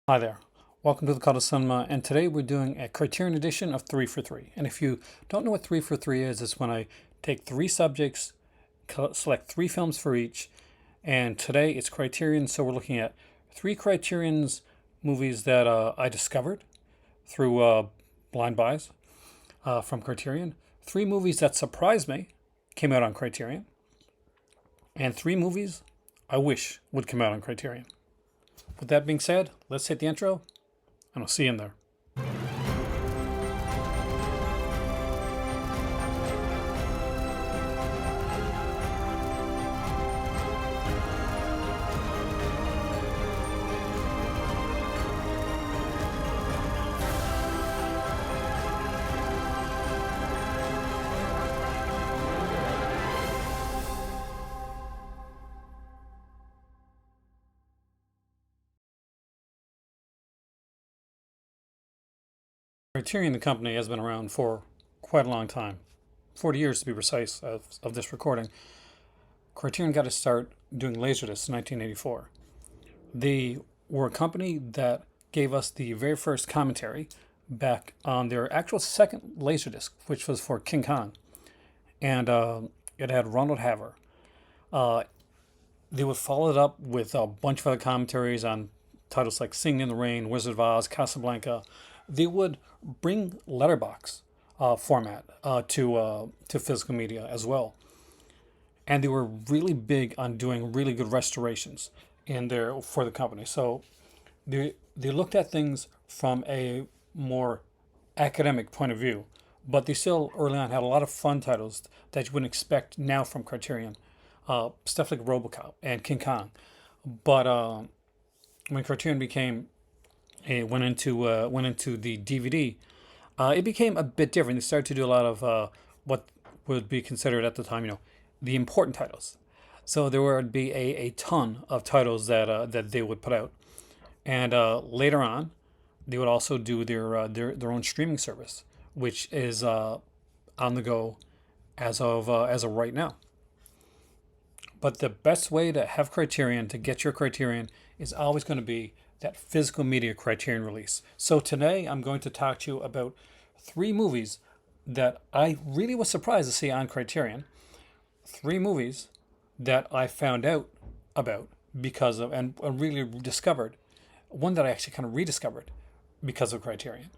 Hi there, welcome to the Cult of Cinema, and today we're doing a Criterion edition of 3 for 3. And if you don't know what 3 for 3 is, it's when I take three subjects, select three films for each, and today it's Criterion, so we're looking at three Criterion's movies that I discovered through blind buys from Criterion, three movies that surprised me, came out on Criterion, and three movies I wish would come out on Criterion. With that being said, let's hit the intro, and I'll see you in there. Criterion, the company, has been around for quite a long time, 40 years to be precise of this recording. Criterion got to start doing Laserdiscs in 1984. They were a company that gave us the very first commentary back on their actual second Laserdisc, which was for King Kong. And it had Ronald Haver. They would follow it up with a bunch of other commentaries on titles like Singing in the Rain, Wizard of Oz, Casablanca. They would bring letterbox format to physical media as well, and they were really big on doing really good restorations in there for the company. So they looked at things from a more academic point of view, but they still early on had a lot of fun titles that you wouldn't expect now from Criterion, stuff like RoboCop and King Kong. But when Criterion went into the DVD, it became a bit different. They started to do a lot of what would be considered at the time, the important titles. So there would be a ton of titles that they would put out, and later on, they would also do their own streaming service, which is on the go as of right now. But the best way to have Criterion, to get your Criterion, is always going to be that physical media Criterion release. So today I'm going to talk to you about three movies that I really was surprised to see on Criterion. Three movies that I found out about because of, and really discovered. One that I actually kind of rediscovered because of Criterion.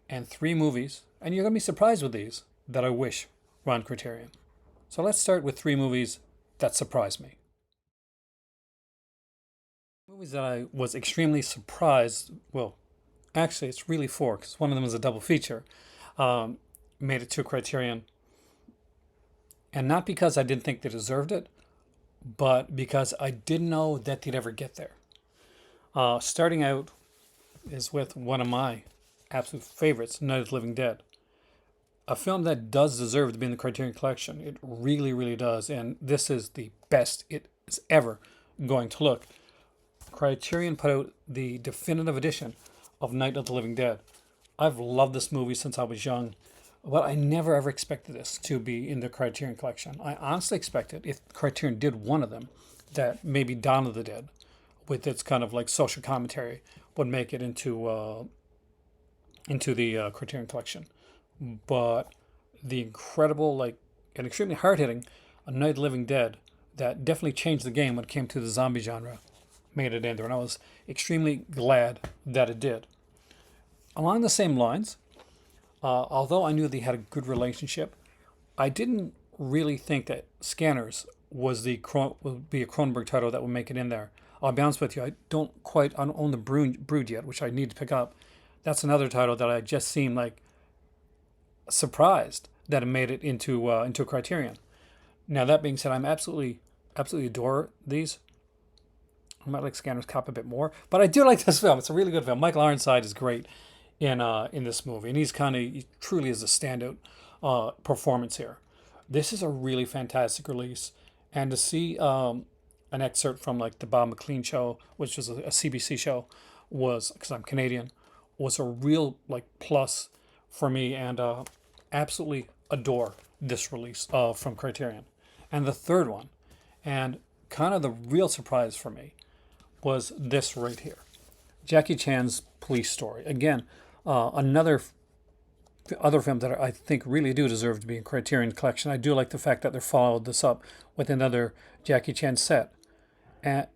And three movies, and you're going to be surprised with these, that I wish were on Criterion. So let's start with three movies that surprised me. Movies that I was extremely surprised, well, actually it's really four, because one of them is a double feature, made it to Criterion. And not because I didn't think they deserved it, but because I didn't know that they'd ever get there. Starting out is with one of my absolute favorites, Night of the Living Dead. A film that does deserve to be in the Criterion Collection. It really, really does. And this is the best it is ever going to look. Criterion put out the definitive edition of Night of the Living Dead. I've loved this movie since I was young, but I never ever expected this to be in the Criterion Collection. I honestly expected, if Criterion did one of them, that maybe Dawn of the Dead, with its kind of like social commentary, would make it into the Criterion Collection. But the incredible, and extremely hard-hitting Night of the Living Dead that definitely changed the game when it came to the zombie genre made it in there, and I was extremely glad that it did. Along the same lines, although I knew they had a good relationship, I didn't really think that Scanners would be a Cronenberg title that would make it in there. I'll be honest with you, I don't quite own the Brood yet, which I need to pick up. That's another title that I just seemed like surprised that it made it into Criterion. Now that being said, I'm absolutely adore these. I might like Scanner's Cop a bit more, but I do like this film. It's a really good film. Michael Ironside is great in this movie, and he truly is a standout performance here. This is a really fantastic release, and to see an excerpt from like the Bob McLean show, which was a CBC show, was, because I'm Canadian, was a real plus for me, and absolutely adore this release from Criterion. And the third one, and kind of the real surprise for me, was this right here. Jackie Chan's Police Story. Again, another other films that I think really do deserve to be in Criterion Collection. I do like the fact that they followed this up with another Jackie Chan set. And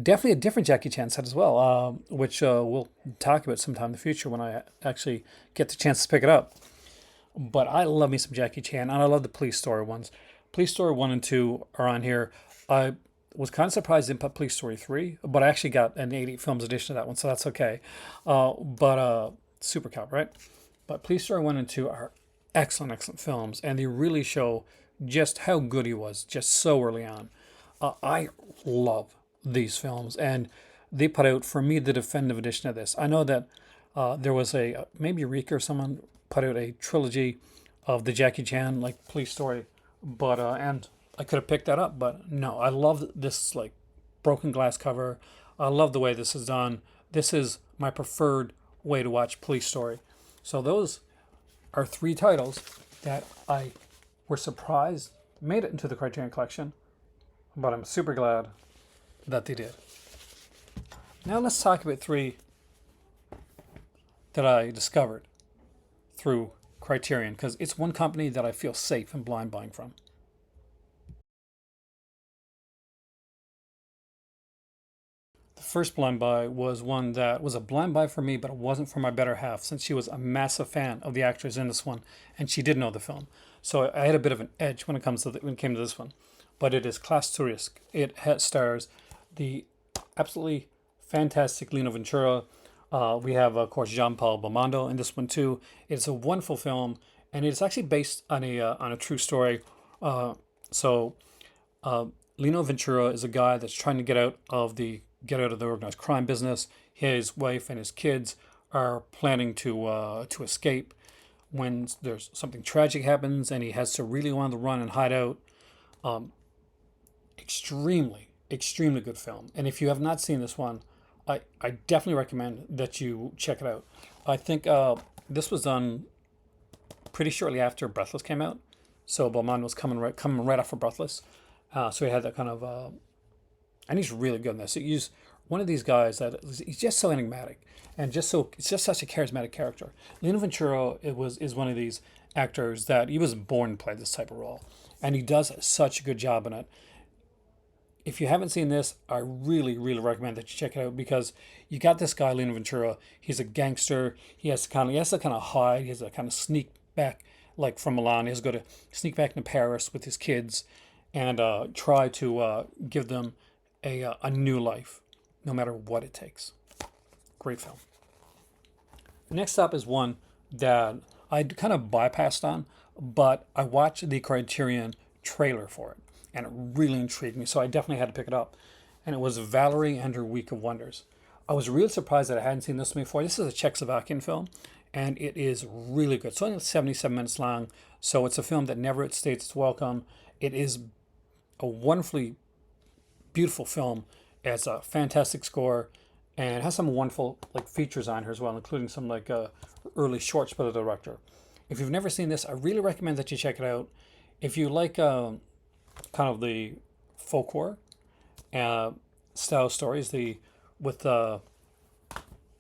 definitely a different Jackie Chan set as well, which we'll talk about sometime in the future when I actually get the chance to pick it up. But I love me some Jackie Chan, and I love the Police Story ones. Police Story 1 and 2 are on here. I was kind of surprised they didn't put Police Story 3, but I actually got an 80 films edition of that one, so that's okay. But Super Cop, right? But Police Story 1 and 2 are excellent, excellent films, and they really show just how good he was just so early on. I love these films, and they put out, for me, the definitive edition of this. I know that there was maybe Rika or someone put out a trilogy of the Jackie Chan, like Police Story, but, and I could have picked that up, but no, I love this, like, broken glass cover. I love the way this is done. This is my preferred way to watch Police Story. So those are three titles that I were surprised made it into the Criterion Collection, but I'm super glad that they did. Now let's talk about three that I discovered through Criterion, because it's one company that I feel safe and blind buying from. The first blind buy was one that was a blind buy for me, but it wasn't for my better half, since she was a massive fan of the actors in this one, and she did know the film. So I had a bit of an edge when it came to this one. But it is Class to Risk. It stars the absolutely fantastic Lino Ventura. We have, of course, Jean-Paul Belmondo in this one too. It's a wonderful film, and it's actually based on a true story. So Lino Ventura is a guy that's trying to get out of the organized crime business. His wife and his kids are planning to escape when there's something tragic happens, and he has to really want to run and hide out. Extremely, extremely good film. And if you have not seen this one, I definitely recommend that you check it out. I think this was done pretty shortly after Breathless came out. So Belmondo was coming right off of Breathless. So he had that kind of, and he's really good in this. He's one of these guys that he's just so enigmatic and it's just such a charismatic character. Lino Ventura is one of these actors that he was born to play this type of role, and he does such a good job in it. If you haven't seen this, I really, really recommend that you check it out, because you got this guy, Lino Ventura. He's a gangster. He has to kind of hide. He has to kind of sneak back, like from Milan. He has to go to sneak back into Paris with his kids and try to give them a new life, no matter what it takes. Great film. Next up is one that I kind of bypassed on, but I watched the Criterion trailer for it, and it really intrigued me, so I definitely had to pick it up. And it was Valerie and Her Week of Wonders. I was really surprised that I hadn't seen this before. This is a Czechoslovakian film, and it is really good. It's only 77 minutes long, so it's a film that never outstays its welcome. It is a wonderfully beautiful film. It has a fantastic score, and it has some wonderful features on here as well, including some early shorts by the director. If you've never seen this, I really recommend that you check it out. If you like kind of the folklore style stories, with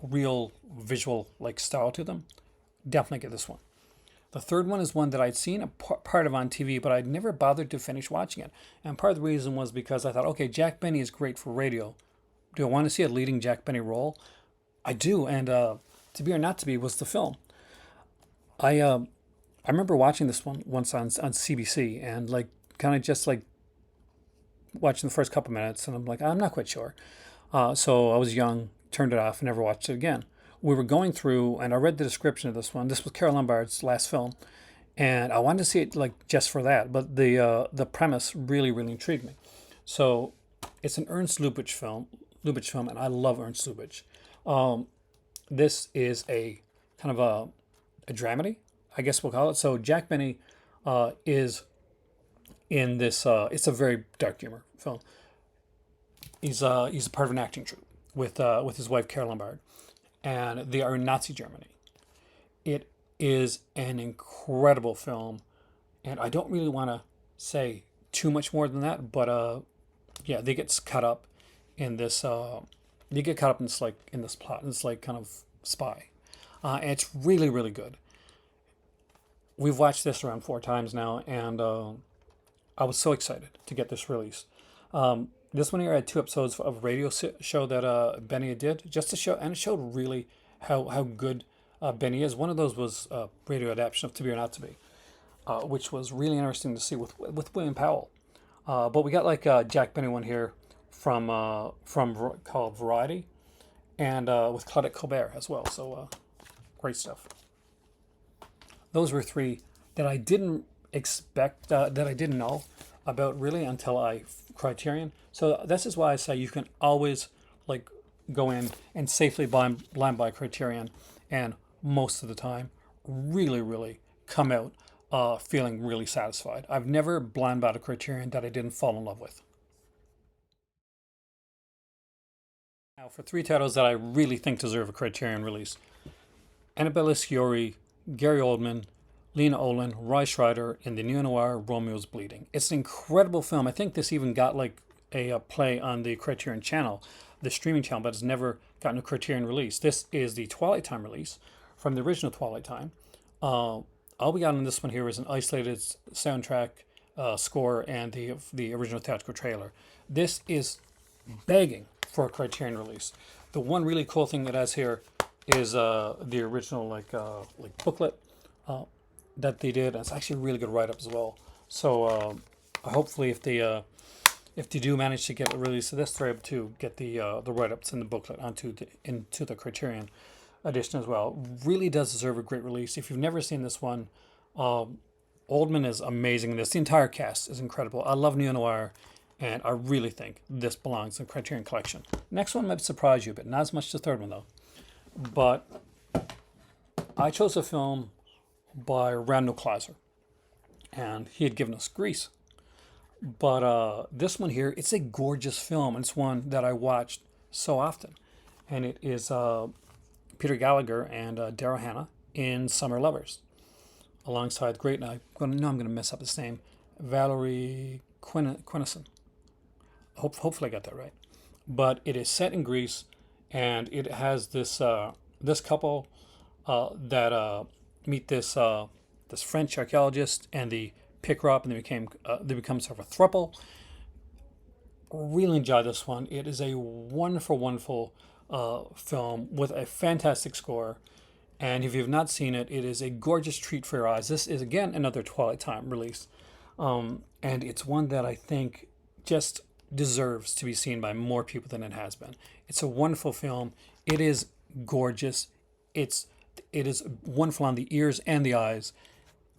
real visual style to them, definitely get this one. The third one is one that I'd seen a part of on TV, but I'd never bothered to finish watching it. And part of the reason was because I thought, okay, Jack Benny is great for radio. Do I want to see a leading Jack Benny role? I do, and To Be or Not to Be was the film. I remember watching this one once on CBC, and kind of just watching the first couple minutes, and I'm like, I'm not quite sure. So I was young, turned it off, and never watched it again. We were going through, and I read the description of this one. This was Carole Lombard's last film, and I wanted to see it just for that. But the premise really, really intrigued me. So it's an Ernst Lubitsch film, and I love Ernst Lubitsch. This is a kind of a dramedy, I guess we'll call it. So Jack Benny is in this. It's a very dark humor film. He's a part of an acting troupe with his wife Carole Lombard, and they are in Nazi Germany. It is an incredible film, and I don't really want to say too much more than that, but yeah, they get cut up in this you get caught up in this plot, and this like kind of spy. And it's really, really good. We've watched this around 4 times now, and I was so excited to get this released. This one here had 2 episodes of a radio show that Benny did, just to show, and it showed really how good Benny is. One of those was radio adaptation of To Be or Not to Be, which was really interesting to see with William Powell. But we got like Jack Benny one here from called Variety, and with Claudette Colbert as well. So great stuff. Those were 3 that I didn't expect, that I didn't know about really until I Criterion. So this is why I say you can always like go in and safely blind buy Criterion, and most of the time really, really come out feeling really satisfied. I've never blind bought a Criterion that I didn't fall in love with. Now for 3 titles that I really think deserve a Criterion release: Annabella Sciorri, Gary Oldman, Lena Olin, Roy Schreider in the neo-noir Romeo's Bleeding. It's an incredible film. I think this even got like a play on the Criterion channel, the streaming channel, but it's never gotten a Criterion release. This is the Twilight Time release from the original Twilight Time. All we got on this one here is an isolated soundtrack score and the original theatrical trailer. This is begging for a Criterion release. The one really cool thing it has here is the original like booklet that they did. It's actually a really good write-up as well. So hopefully if they do manage to get a release of this, they're able to get the write-ups in the booklet into the Criterion edition as well. Really does deserve a great release. If you've never seen this one, Oldman is amazing in this. The entire cast is incredible. I love neo-noir, and I really think this belongs in the Criterion collection. Next one might surprise you, but not as much as the third one though. But I chose a film by Randall Kleiser, and he had given us Grease. But this one here, it's a gorgeous film. It's one that I watched so often, and it is Peter Gallagher and Daryl Hannah in Summer Lovers, alongside great. Now I'm going to mess up his name, Valerie Quinison. Hopefully I got that right. But it is set in Greece, and it has this this couple that meet this French archaeologist, and they pick her up, and they become sort of a throuple. Really enjoy this one. It is a wonderful, wonderful film with a fantastic score. And if you've not seen it, it is a gorgeous treat for your eyes. This is, again, another Twilight Time release. And it's one that I think just deserves to be seen by more people than it has been. It's a wonderful film. It is gorgeous. It is wonderful on the ears and the eyes.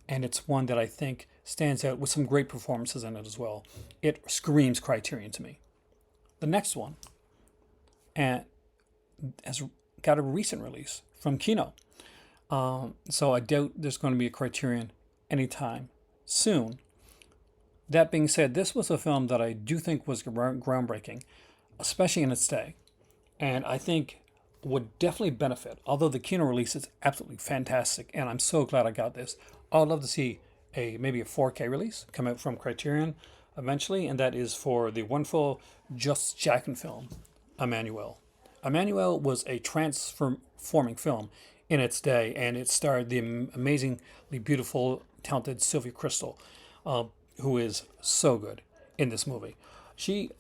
And it's one that I think stands out with some great performances in it as well. It screams Criterion to me. The next one has got a recent release from Kino. So I doubt there's going to be a Criterion anytime soon. That being said, this was a film that I do think was groundbreaking, especially in its day. And I think would definitely benefit, although the Kino release is absolutely fantastic, and I'm so glad I got this. I'd love to see maybe a 4K release come out from Criterion eventually, and that is for the wonderful Just Jackin film, Emmanuel. Emmanuel was a transforming film in its day, and it starred the amazingly beautiful, talented Sylvia Crystal, who is so good in this movie. She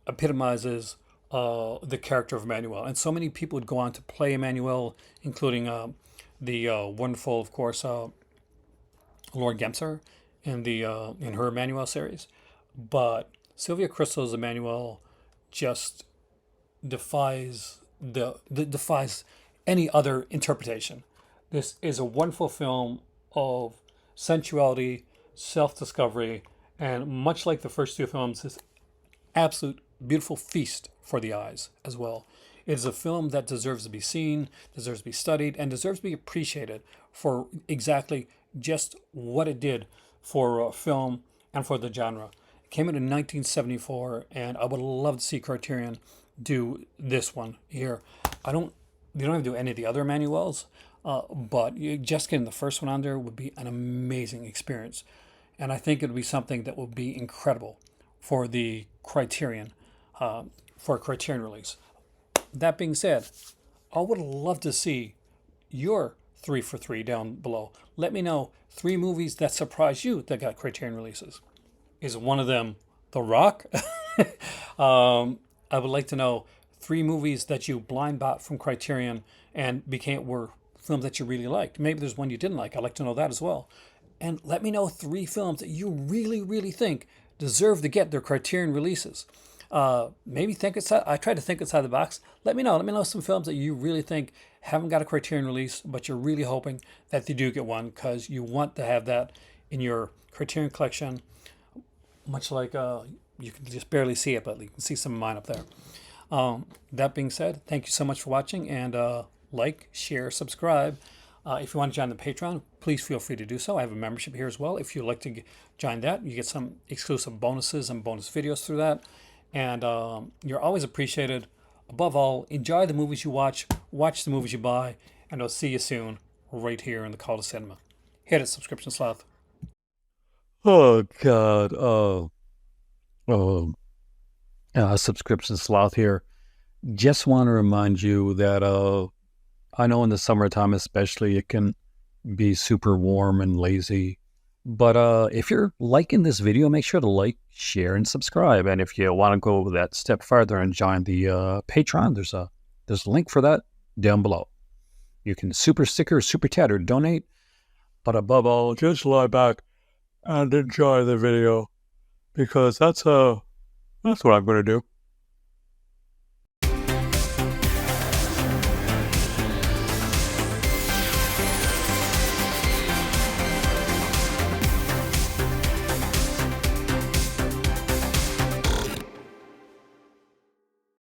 epitomizes the character of Emmanuel, and so many people would go on to play Emmanuel, including the wonderful, of course, Lord Gemser in her Emmanuel series. But Sylvia Crystal's Emmanuel just defies any other interpretation. This is a wonderful film of sensuality, self-discovery, and much like the first 2 films, this absolute beautiful feast for the eyes as well. It is a film that deserves to be seen, deserves to be studied, and deserves to be appreciated for exactly just what it did for film and for the genre. It came out in 1974, and I would love to see Criterion do this one here. They don't have to do any of the other Emmanuels, but just getting the first one on there would be an amazing experience. And I think it would be something that would be incredible for the Criterion, for a Criterion release. that being said, I would love to see your 3 for 3 down below. Let me know 3 movies that surprised you that got Criterion releases. Is one of them The Rock? I would like to know 3 movies that you blind bought from Criterion and were films that you really liked. Maybe there's one you didn't like. I'd like to know that as well. And let me know 3 films that you really, really think deserve to get their Criterion releases. Maybe think outside. I try to think outside the box. Let me know. Let me know some films that you really think haven't got a Criterion release, but you're really hoping that they do get one because you want to have that in your Criterion collection. Much like you can just barely see it, but you can see some of mine up there. That being said, thank you so much for watching, and like, share, subscribe. If you want to join the Patreon, please feel free to do so. I have a membership here as well. If you'd like to join that, you get some exclusive bonuses and bonus videos through that. And you're always appreciated. Above all, enjoy the movies you watch the movies you buy, and I'll see you soon right here in the Call to Cinema. Hit it, Subscription Sloth. Oh God. Subscription sloth here. Just want to remind you that I know in the summertime especially it can be super warm and lazy. But if you're liking this video, make sure to like, share, and subscribe. And if you want to go that step further and join the Patreon, there's a link for that down below. You can super sticker, super chat, or donate. But above all, just lie back and enjoy the video, because that's what I'm going to do.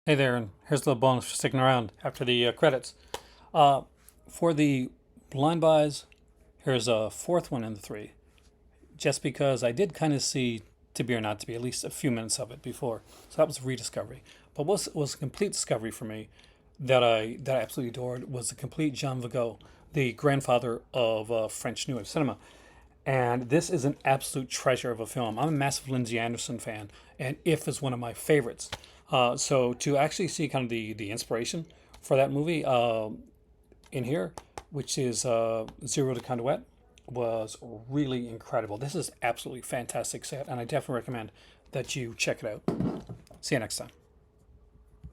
Hey there, and here's a little bonus for sticking around after the credits. For the blind buys, here's a 4th one in the 3. Just because I did kind of see To Be or Not to Be, at least a few minutes of it before. So that was a rediscovery. But what was a complete discovery for me that I absolutely adored was the complete Jean Vigo, the grandfather of French New Wave cinema. And this is an absolute treasure of a film. I'm a massive Lindsay Anderson fan, and If is one of my favorites. So to actually see kind of the inspiration for that movie in here, which is Zero de Conduit, was really incredible. This is absolutely fantastic set, and I definitely recommend that you check it out. See you next time.